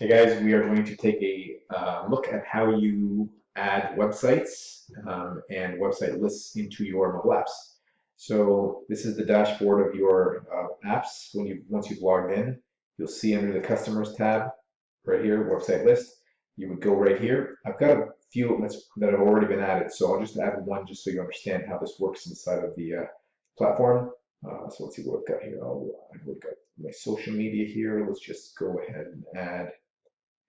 Hey guys, we are going to take a look at how you add websites and website lists into your mobile apps. So this is the dashboard of your apps. Once you've logged in, you'll see under the Customers tab right here, Website List. You would go right here. I've got a few that have already been added, so I'll just add one just so you understand how this works inside of the platform. So let's see what I've got here. I've got my social media here. Let's just go ahead and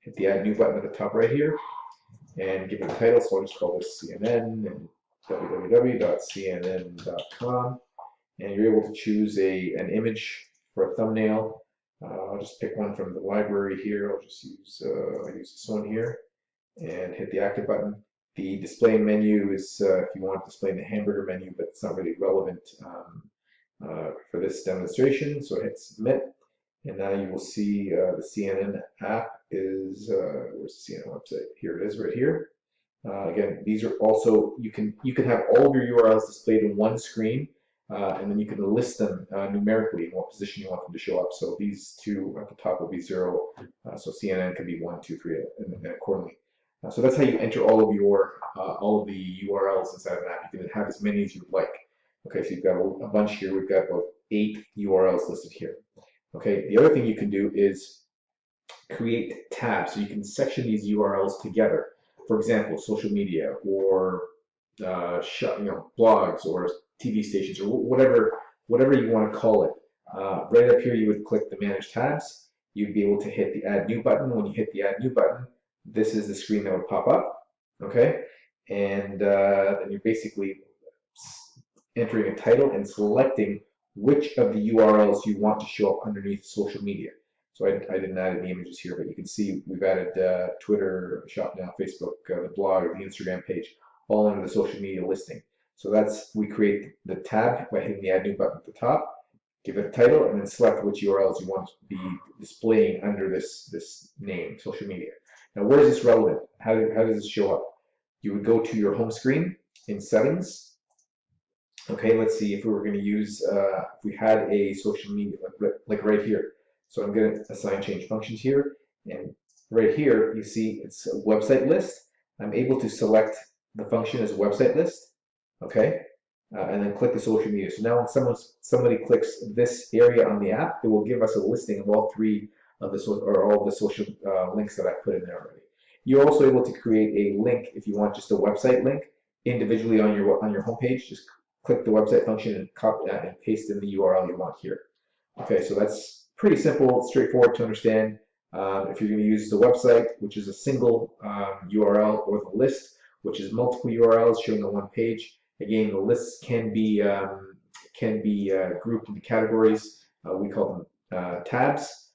hit the Add New button at the top right here, and give it a title. So I'll just call this CNN and www.cnn.com. And you're able to choose an image for a thumbnail. I'll just pick one from the library here. I'll just use this one here, and hit the Active button. The display menu is if you want to display the hamburger menu, but it's not really relevant for this demonstration. So hit Submit. And now you will see the CNN app is, where's the CNN website? Here it is right here. Again, these are also, you can have all of your URLs displayed in one screen, and then you can list them numerically in what position you want them to show up. So these two at the top will be 0, so CNN could be 1, 2, 3, and accordingly. So that's how you enter all of the URLs inside of an app. You can have as many as you'd like. Okay, so you've got a bunch here. We've got about 8 URLs listed here. Okay, the other thing you can do is create tabs. So you can section these URLs together. For example, social media or blogs or TV stations or whatever you want to call it. Right up here, you would click the Manage Tabs. You'd be able to hit the Add New button. When you hit the Add New button, this is the screen that would pop up. Okay, and then you're basically entering a title and selecting which of the URLs you want to show up underneath social media. So I didn't add any images here, but you can see we've added Twitter, Shop Now, Facebook, the blog, or the Instagram page, all under the social media listing. So we create the tab by hitting the Add New button at the top, give it a title, and then select which URLs you want to be displaying under this name, social media. Now, where is this relevant? How does this show up? You would go to your home screen in Settings. Okay, let's see if we were going to use, if we had a social media, like right here. So I'm going to assign change functions here. And right here, you see it's a website list. I'm able to select the function as a website list. Okay, and then click the social media. So now when somebody clicks this area on the app, it will give us a listing of all 3 of the all of the social links that I put in there already. You're also able to create a link if you want just a website link individually on your homepage. Just click the website function and copy that and paste in the URL you want here. Okay, so that's pretty simple, straightforward to understand. If you're going to use the website, which is a single URL, or the list, which is multiple URLs showing on one page. Again, the lists can be grouped into categories. We call them tabs,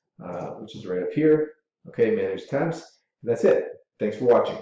which is right up here. Okay, manage tabs. That's it. Thanks for watching.